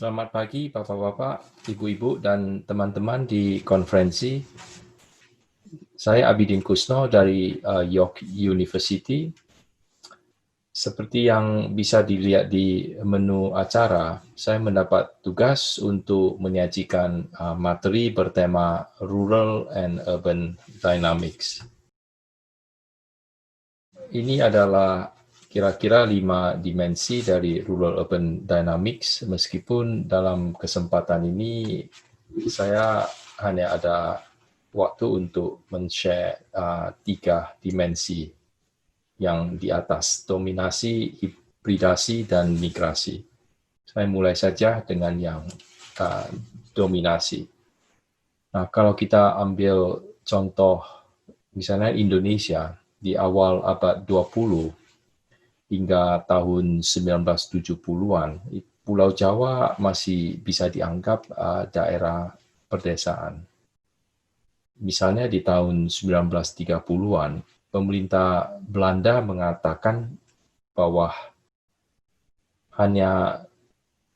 Selamat pagi, Bapak-bapak, Ibu-ibu, dan teman-teman di konferensi. Saya Abidin Kusno dari York University. Seperti yang bisa dilihat di menu acara, saya mendapat tugas untuk menyajikan materi bertema Rural and Urban Dynamics. Ini adalah kira-kira 5 dimensi dari Rural Urban Dynamics, meskipun dalam kesempatan ini saya hanya ada waktu untuk men-share 3 dimensi yang di atas, dominasi, hibridasi, dan migrasi. Saya mulai saja dengan yang dominasi. Nah, kalau kita ambil contoh misalnya Indonesia di awal abad 20 hingga tahun 1970-an, Pulau Jawa masih bisa dianggap daerah perdesaan. Misalnya di tahun 1930-an, pemerintah Belanda mengatakan bahwa hanya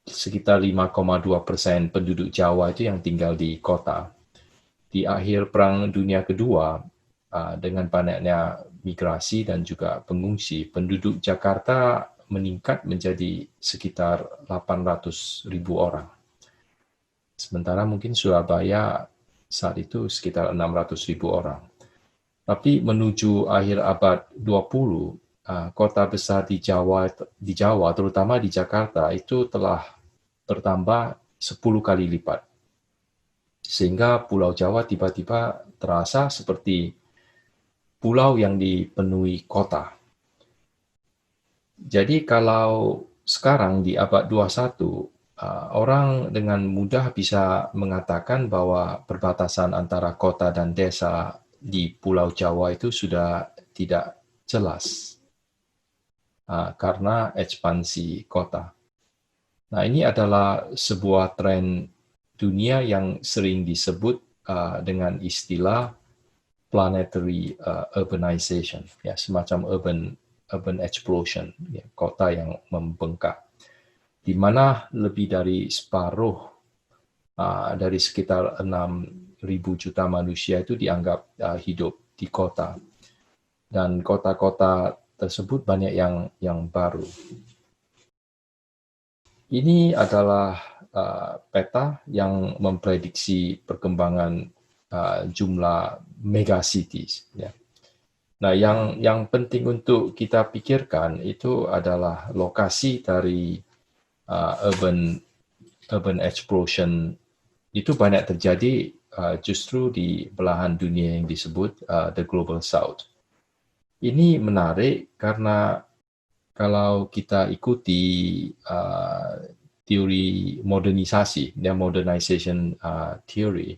sekitar 5,2% penduduk Jawa itu yang tinggal di kota. Di akhir Perang Dunia Kedua, dengan banyaknya migrasi dan juga pengungsi, penduduk Jakarta meningkat menjadi sekitar 800.000 orang. Sementara mungkin Surabaya saat itu sekitar 600.000 orang. Tapi menuju akhir abad 20, kota besar di Jawa, terutama di Jakarta, itu telah bertambah 10 kali lipat. Sehingga Pulau Jawa tiba-tiba terasa seperti pulau yang dipenuhi kota. Jadi kalau sekarang di abad 21, orang dengan mudah bisa mengatakan bahwa perbatasan antara kota dan desa di Pulau Jawa itu sudah tidak jelas karena ekspansi kota. Nah, ini adalah sebuah tren dunia yang sering disebut dengan istilah planetary urbanization, ya, semacam urban explosion, ya, kota yang membengkak, di mana lebih dari separuh dari sekitar 6.000 juta manusia itu dianggap hidup di kota, dan kota-kota tersebut banyak yang baru. Ini adalah peta yang memprediksi perkembangan jumlah megacities. Ya. Nah, yang penting untuk kita pikirkan itu adalah lokasi dari urban explosion itu banyak terjadi justru di belahan dunia yang disebut the Global South. Ini menarik karena kalau kita ikuti teori modernisasi, dan modernization theory,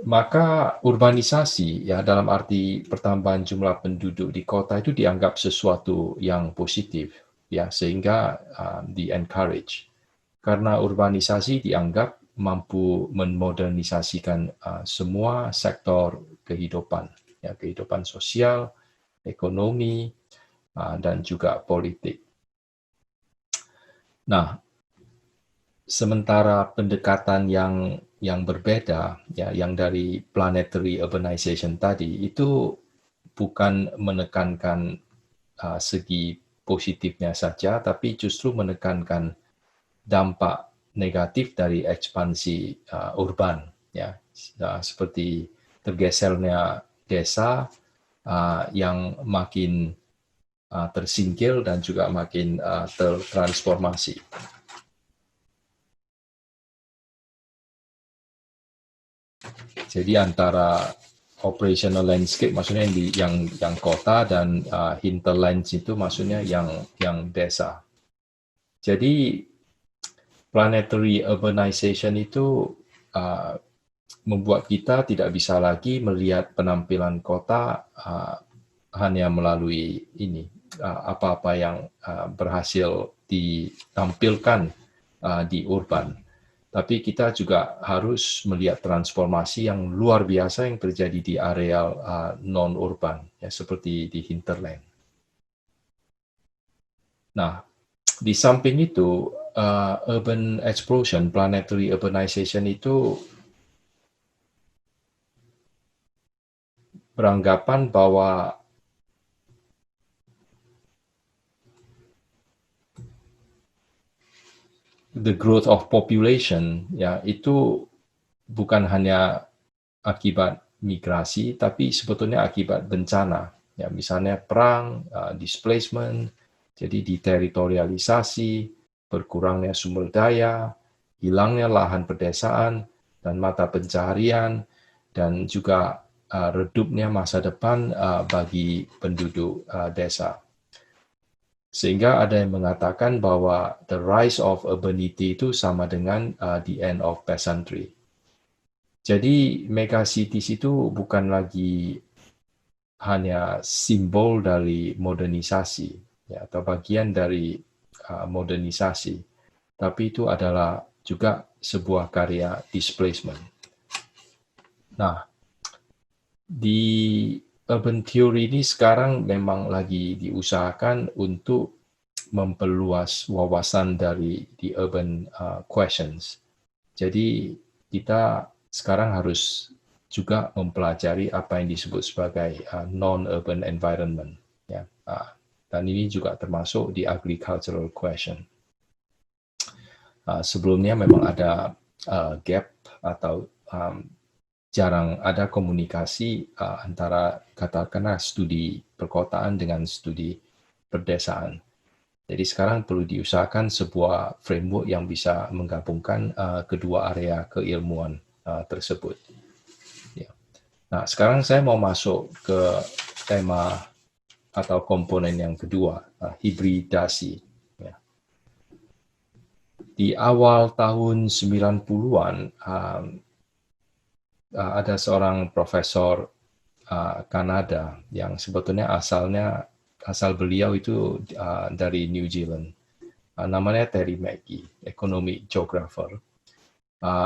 maka urbanisasi, ya, dalam arti pertambahan jumlah penduduk di kota itu dianggap sesuatu yang positif, ya, sehingga di-encourage. Karena urbanisasi dianggap mampu memodernisasikan semua sektor kehidupan, ya, kehidupan sosial, ekonomi, dan juga politik. Nah, sementara pendekatan yang berbeda, ya, yang dari planetary urbanization tadi, itu bukan menekankan segi positifnya saja, tapi justru menekankan dampak negatif dari ekspansi urban, ya, seperti tergesernya desa yang makin tersingkir dan juga makin tertransformasi. Jadi antara operational landscape maksudnya yang kota dan hinterlands itu maksudnya yang desa. Jadi planetary urbanization itu membuat kita tidak bisa lagi melihat penampilan kota hanya melalui ini apa-apa yang berhasil ditampilkan di urban. Tapi kita juga harus melihat transformasi yang luar biasa yang terjadi di areal non-urban, ya, seperti di hinterland. Nah, Di samping itu, urban explosion, planetary urbanization itu beranggapan bahwa the growth of population ya itu bukan hanya akibat migrasi, tapi sebetulnya akibat bencana. Ya, misalnya perang, displacement, jadi deteritorialisasi, berkurangnya sumber daya, hilangnya lahan pedesaan dan mata pencaharian, dan juga redupnya masa depan bagi penduduk desa. Sehingga ada yang mengatakan bahwa the rise of urbanity itu sama dengan the end of peasantry. Jadi megacities itu bukan lagi hanya simbol dari modernisasi ya, atau bagian dari modernisasi, tapi itu adalah juga sebuah karya displacement. Nah, di urban theory ini sekarang memang lagi diusahakan untuk memperluas wawasan dari the urban questions. Jadi kita sekarang harus juga mempelajari apa yang disebut sebagai non-urban environment. Ya. Dan ini juga termasuk di agricultural question. Sebelumnya memang ada gap atau jarang ada komunikasi antara katakanlah studi perkotaan dengan studi perdesaan. Jadi sekarang perlu diusahakan sebuah framework yang bisa menggabungkan kedua area keilmuan tersebut. Ya. Nah, sekarang saya mau masuk ke tema atau komponen yang kedua, hibridasi. Ya. Di awal tahun 90-an, ada seorang profesor Kanada yang sebetulnya asal beliau itu dari New Zealand. Namanya Terry McGee, economic geographer.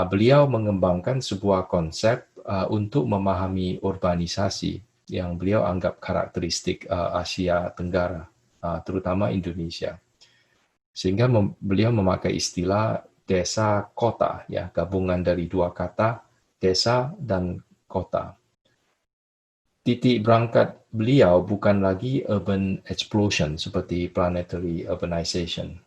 Beliau mengembangkan sebuah konsep untuk memahami urbanisasi yang beliau anggap karakteristik Asia Tenggara, terutama Indonesia. Sehingga beliau memakai istilah desa kota, ya, gabungan dari dua kata, desa dan kota. Titik berangkat beliau bukan lagi urban explosion seperti planetary urbanization.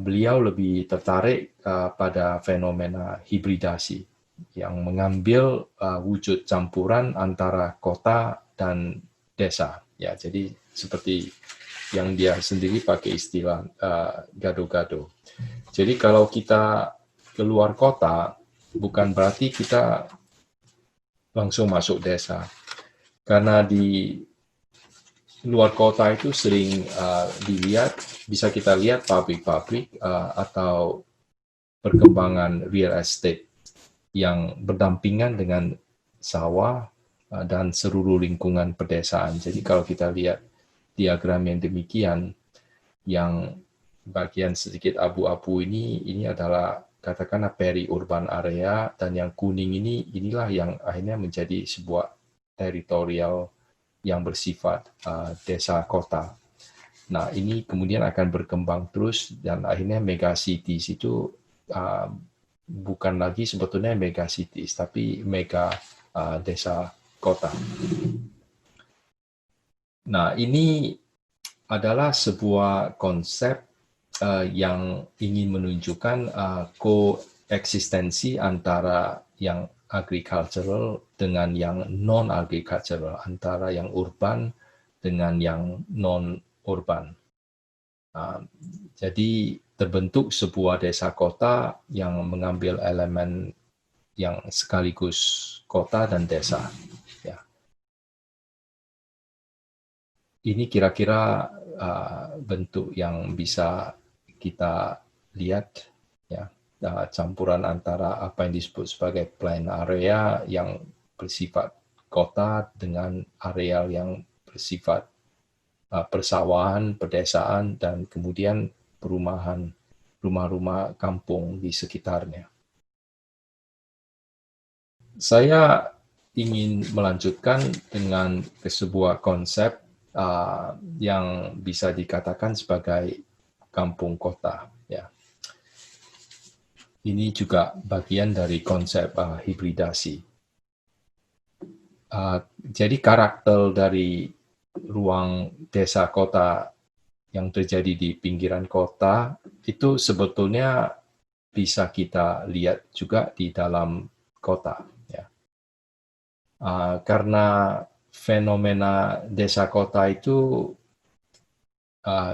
Beliau lebih tertarik pada fenomena hibridasi yang mengambil wujud campuran antara kota dan desa. Ya, jadi seperti yang dia sendiri pakai istilah gado-gado. Jadi kalau kita keluar kota, bukan berarti kita langsung masuk desa. Karena di luar kota itu sering bisa kita lihat pabrik-pabrik atau perkembangan real estate yang berdampingan dengan sawah dan seluruh lingkungan pedesaan. Jadi kalau kita lihat diagram yang demikian, yang bagian sedikit abu-abu ini adalah katakanlah peri-urban area, dan yang kuning inilah yang akhirnya menjadi sebuah teritorial yang bersifat desa kota. Nah, ini kemudian akan berkembang terus dan akhirnya megacities itu bukan lagi sebetulnya megacities, tapi mega desa kota. Nah, ini adalah sebuah konsep yang ingin menunjukkan koeksistensi antara yang agricultural dengan yang non-agricultural, antara yang urban dengan yang non-urban. Jadi terbentuk sebuah desa kota yang mengambil elemen yang sekaligus kota dan desa. Ya. Ini kira-kira bentuk yang bisa kita lihat, ya, campuran antara apa yang disebut sebagai plain area yang bersifat kota dengan areal yang bersifat persawahan, pedesaan, dan kemudian perumahan, rumah-rumah kampung di sekitarnya. Saya ingin melanjutkan dengan sebuah konsep yang bisa dikatakan sebagai kampung kota. Ya, ini juga bagian dari konsep hibridasi. Jadi karakter dari ruang desa kota yang terjadi di pinggiran kota itu sebetulnya bisa kita lihat juga di dalam kota. Ya. Karena fenomena desa kota itu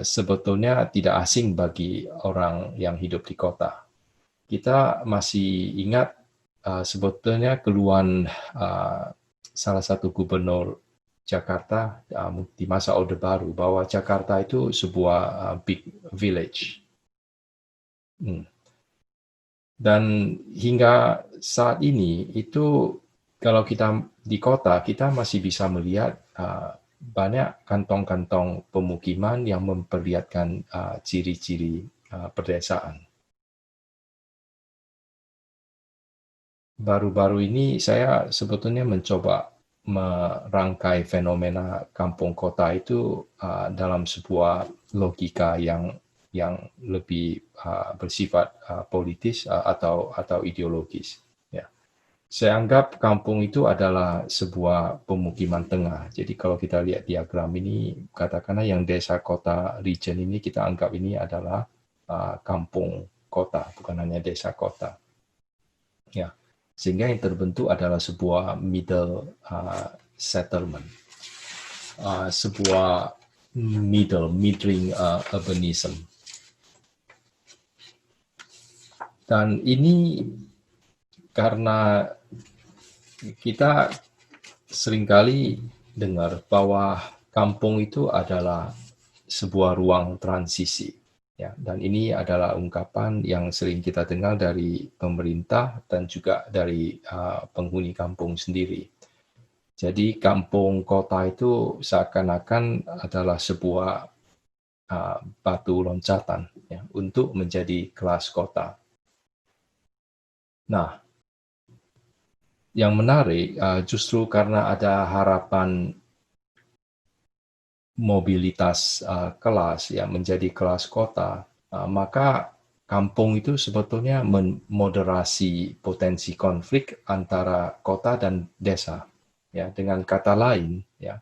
sebetulnya tidak asing bagi orang yang hidup di kota. Kita masih ingat sebetulnya keluhan salah satu gubernur Jakarta di masa Orde Baru bahwa Jakarta itu sebuah big village. Dan hingga saat ini itu kalau kita di kota kita masih bisa melihat banyak kantong-kantong pemukiman yang memperlihatkan ciri-ciri pedesaan. Baru-baru ini saya sebetulnya mencoba merangkai fenomena kampung kota itu dalam sebuah logika yang lebih bersifat politis atau ideologis. Ya. Saya anggap kampung itu adalah sebuah pemukiman tengah. Jadi kalau kita lihat diagram ini, katakanlah yang desa kota region ini kita anggap ini adalah kampung kota, bukan hanya desa kota. Ya. Sehingga yang terbentuk adalah sebuah middle settlement, sebuah middling urbanism. Dan ini karena kita seringkali dengar bahwa kampung itu adalah sebuah ruang transisi. Ya, dan ini adalah ungkapan yang sering kita dengar dari pemerintah dan juga dari penghuni kampung sendiri. Jadi kampung kota itu seakan-akan adalah sebuah batu loncatan ya, untuk menjadi kelas kota. Nah, yang menarik justru karena ada harapan mobilitas kelas ya menjadi kelas kota, maka kampung itu sebetulnya memoderasi potensi konflik antara kota dan desa. Ya, dengan kata lain, ya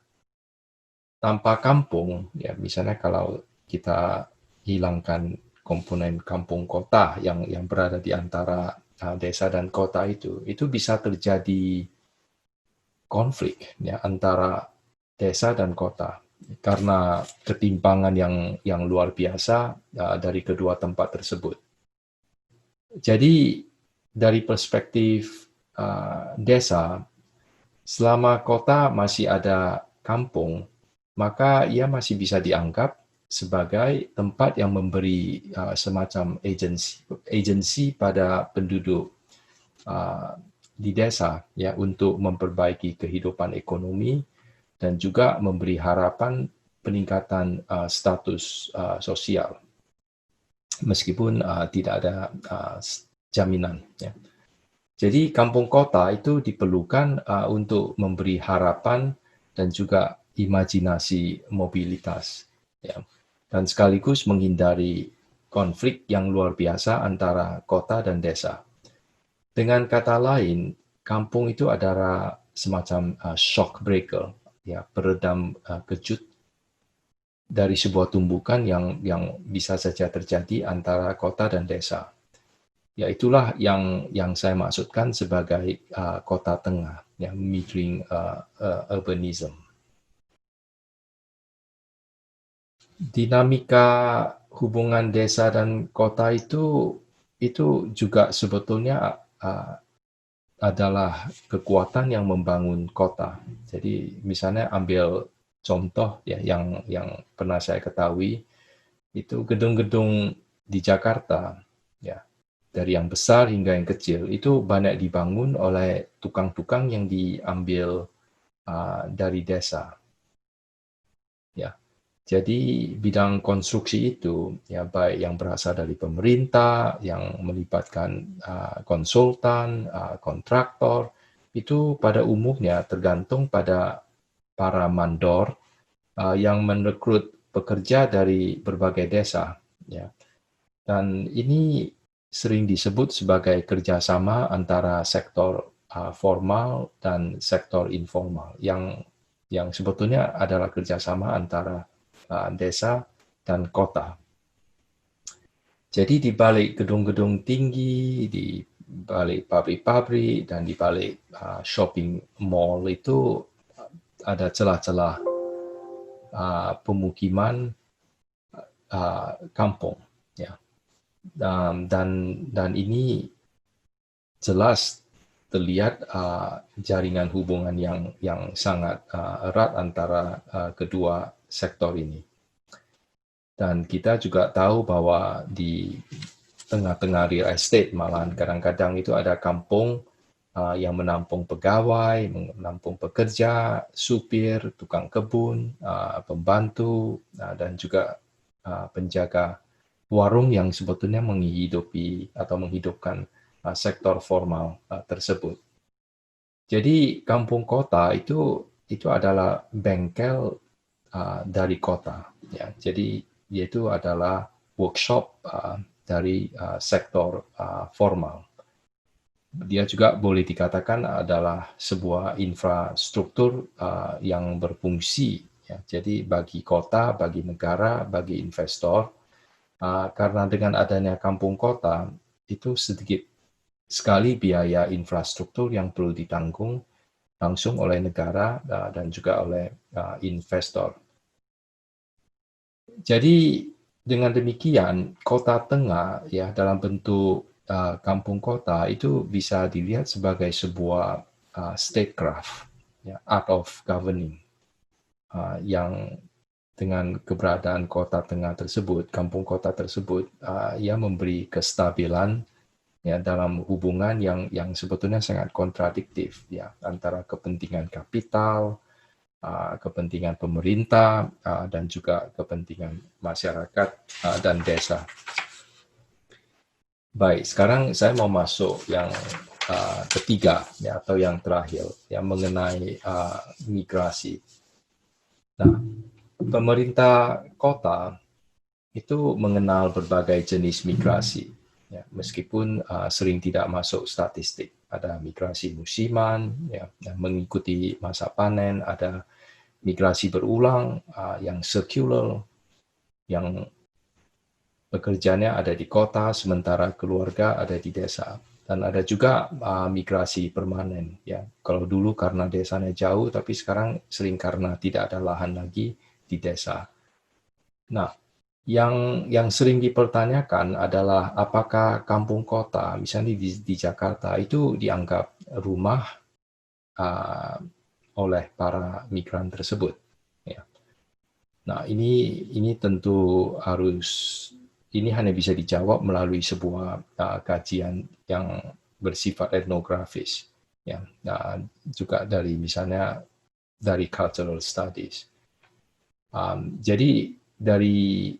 tanpa kampung, ya misalnya kalau kita hilangkan komponen kampung kota yang berada di antara desa dan kota itu bisa terjadi konflik ya antara desa dan kota. Karena ketimpangan yang luar biasa dari kedua tempat tersebut. Jadi dari perspektif desa, selama kota masih ada kampung, maka ia masih bisa dianggap sebagai tempat yang memberi semacam agensi pada penduduk di desa ya untuk memperbaiki kehidupan ekonomi dan juga memberi harapan peningkatan status sosial, meskipun tidak ada jaminan. Ya. Jadi kampung kota itu diperlukan untuk memberi harapan dan juga imajinasi mobilitas, ya. Dan sekaligus menghindari konflik yang luar biasa antara kota dan desa. Dengan kata lain, kampung itu adalah semacam shock breaker, ya, peredam kejut dari sebuah tumbukan yang bisa saja terjadi antara kota dan desa. Ya itulah yang saya maksudkan sebagai kota tengah, ya, middling urbanism. Dinamika hubungan desa dan kota itu juga sebetulnya adalah kekuatan yang membangun kota. Jadi misalnya ambil contoh ya yang pernah saya ketahui itu gedung-gedung di Jakarta ya dari yang besar hingga yang kecil itu banyak dibangun oleh tukang-tukang yang diambil dari desa. Ya. Jadi bidang konstruksi itu ya baik yang berasal dari pemerintah, yang melibatkan konsultan, kontraktor, itu pada umumnya tergantung pada para mandor yang merekrut pekerja dari berbagai desa ya. Dan ini sering disebut sebagai kerjasama antara sektor formal dan sektor informal yang sebetulnya adalah kerjasama antara desa dan kota. Jadi di balik gedung-gedung tinggi, di balik pabrik-pabrik, dan di balik shopping mall itu ada celah-celah pemukiman kampung, ya. Dan ini jelas terlihat jaringan hubungan yang sangat erat antara kedua sektor ini. Dan kita juga tahu bahwa di tengah-tengah real estate malahan kadang-kadang itu ada kampung yang menampung pegawai, menampung pekerja, supir, tukang kebun, pembantu, dan juga penjaga warung yang sebetulnya menghidupi atau menghidupkan sektor formal tersebut. Jadi kampung kota itu adalah bengkel dari kota, ya. Jadi yaitu adalah workshop dari sektor formal. Dia juga boleh dikatakan adalah sebuah infrastruktur yang berfungsi, ya. Jadi bagi kota, bagi negara, bagi investor, karena dengan adanya kampung kota itu sedikit sekali biaya infrastruktur yang perlu ditanggung langsung oleh negara dan juga oleh investor. Jadi dengan demikian kota tengah, ya, dalam bentuk kampung kota itu bisa dilihat sebagai sebuah statecraft, ya, art of governing, yang dengan keberadaan kota tengah tersebut, kampung kota tersebut, ia memberi kestabilan, ya, dalam hubungan yang sebetulnya sangat kontradiktif, ya, antara kepentingan kapital, kepentingan pemerintah, dan juga kepentingan masyarakat dan desa. Baik, sekarang saya mau masuk yang ketiga, ya, atau yang terakhir, yang mengenai migrasi. Nah, pemerintah kota itu mengenal berbagai jenis migrasi, ya, meskipun sering tidak masuk statistik. Ada migrasi musiman, ya, yang mengikuti masa panen, ada migrasi berulang yang circular, yang pekerjaannya ada di kota, sementara keluarga ada di desa. Dan ada juga migrasi permanen, ya. Kalau dulu karena desanya jauh, tapi sekarang sering karena tidak ada lahan lagi di desa. Nah, yang sering dipertanyakan adalah apakah kampung kota, misalnya di Jakarta, itu dianggap rumah oleh para migran tersebut, ya. Nah, ini tentu ini hanya bisa dijawab melalui sebuah kajian yang bersifat etnografis, ya. Nah, juga misalnya dari cultural studies. Jadi dari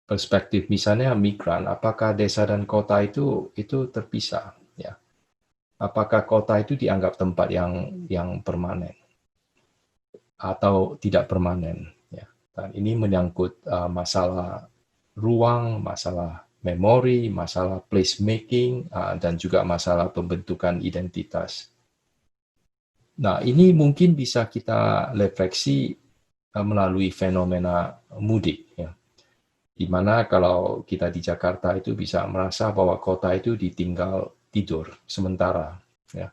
perspektif misalnya migran, apakah desa dan kota itu terpisah, ya? Apakah kota itu dianggap tempat yang permanen atau tidak permanen, ya? Dan ini menyangkut masalah ruang, masalah memori, masalah placemaking, dan juga masalah pembentukan identitas. Nah, ini mungkin bisa kita refleksi melalui fenomena mudik, ya. Di mana kalau kita di Jakarta itu bisa merasa bahwa kota itu ditinggal tidur sementara, ya,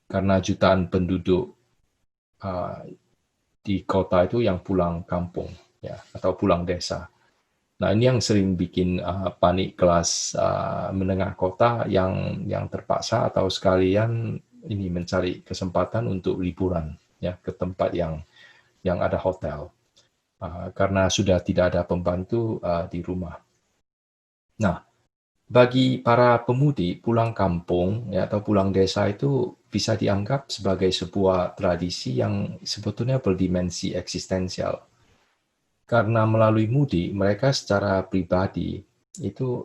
karena jutaan penduduk di kota itu yang pulang kampung, ya, atau pulang desa. Nah, ini yang sering bikin panik kelas menengah kota yang terpaksa atau sekalian ini mencari kesempatan untuk liburan, ya, ke tempat yang ada hotel. Karena sudah tidak ada pembantu di rumah. Nah, bagi para pemudi, pulang kampung, ya, atau pulang desa itu bisa dianggap sebagai sebuah tradisi yang sebetulnya berdimensi eksistensial. Karena melalui mudik, mereka secara pribadi itu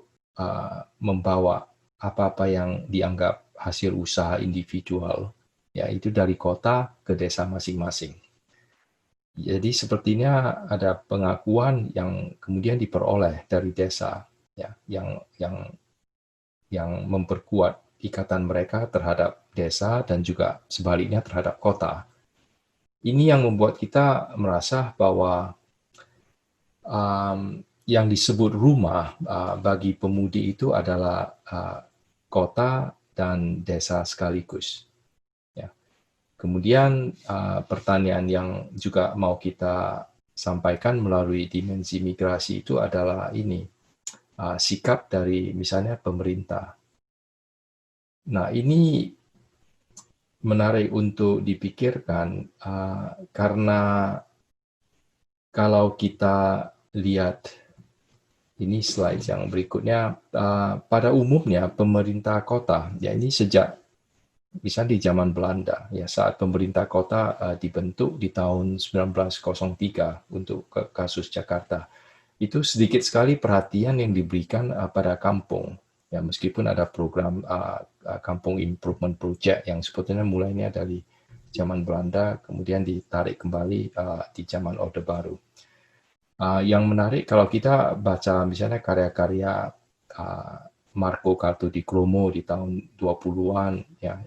membawa apa-apa yang dianggap hasil usaha individual, yaitu dari kota ke desa masing-masing. Jadi sepertinya ada pengakuan yang kemudian diperoleh dari desa, ya, yang memperkuat ikatan mereka terhadap desa dan juga sebaliknya terhadap kota. Ini yang membuat kita merasa bahwa yang disebut rumah bagi pemudi itu adalah kota dan desa sekaligus. Ya. Kemudian pertanyaan yang juga mau kita sampaikan melalui dimensi migrasi itu adalah ini, sikap dari misalnya pemerintah. Nah, ini menarik untuk dipikirkan karena kalau kita lihat ini slide yang berikutnya, pada umumnya pemerintah kota, ya ini sejak misalnya di zaman Belanda, ya saat pemerintah kota dibentuk di tahun 1903 untuk kasus Jakarta, itu sedikit sekali perhatian yang diberikan pada kampung. Ya meskipun ada program Kampung Improvement Project yang sebetulnya mulainya dari zaman Belanda, kemudian ditarik kembali di zaman Orde Baru. Yang menarik kalau kita baca misalnya karya-karya Marco Kartodikromo di tahun 20-an, ya,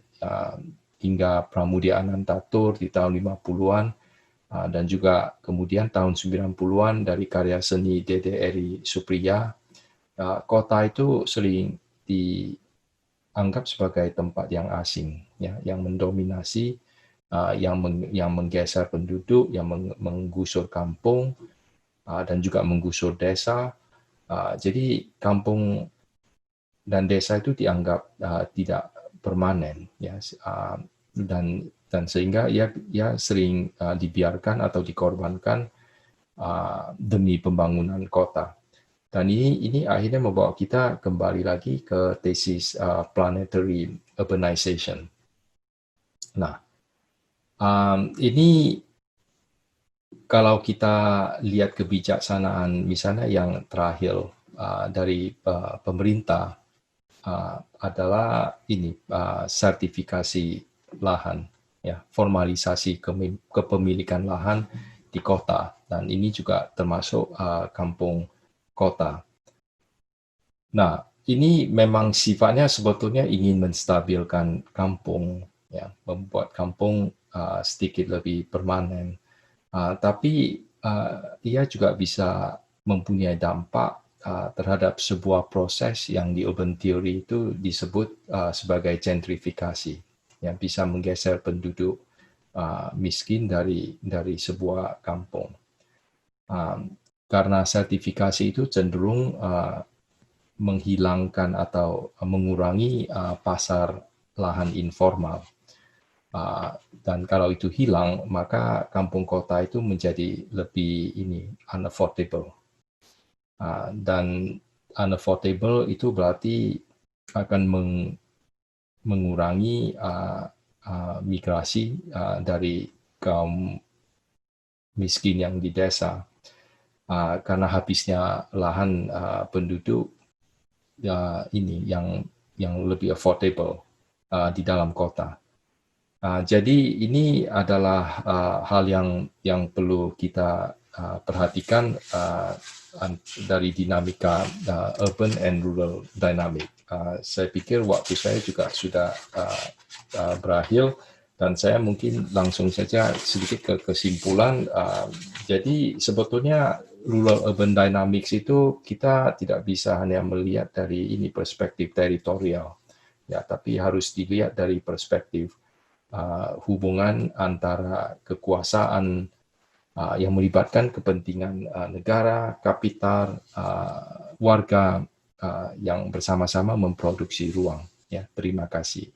hingga Pramudia Anantatur di tahun 50-an, dan juga kemudian tahun 90-an dari karya seni Dede Eri Supriya, kota itu sering dianggap sebagai tempat yang asing, ya, yang mendominasi, yang menggeser penduduk, yang menggusur kampung, dan juga menggusur desa. Jadi kampung dan desa itu dianggap tidak permanen, ya, dan sehingga ya sering dibiarkan atau dikorbankan demi pembangunan kota. Dan ini akhirnya membawa kita kembali lagi ke tesis planetary urbanization. Nah, ini kalau kita lihat kebijaksanaan misalnya yang terakhir dari pemerintah adalah ini sertifikasi lahan, ya, formalisasi kepemilikan lahan di kota, dan ini juga termasuk kampung kota. Nah, ini memang sifatnya sebetulnya ingin menstabilkan kampung, ya, membuat kampung sedikit lebih permanen. Tapi ia juga bisa mempunyai dampak terhadap sebuah proses yang di urban theory itu disebut sebagai gentrifikasi, yang bisa menggeser penduduk miskin dari sebuah kampung. Karena sertifikasi itu cenderung menghilangkan atau mengurangi pasar lahan informal. Dan kalau itu hilang, maka kampung kota itu menjadi lebih unaffordable. Dan unaffordable itu berarti akan mengurangi migrasi dari kaum miskin yang di desa. Karena habisnya lahan penduduk ini yang lebih affordable di dalam kota. Jadi ini adalah hal yang perlu kita perhatikan dari dinamika urban and rural dynamic. Saya pikir waktu saya juga sudah berakhir, dan saya mungkin langsung saja sedikit ke kesimpulan. Jadi sebetulnya rural urban dynamics itu kita tidak bisa hanya melihat dari ini perspektif teritorial, ya, tapi harus dilihat dari perspektif hubungan antara kekuasaan yang melibatkan kepentingan negara, kapital, warga yang bersama-sama memproduksi ruang. Ya, terima kasih.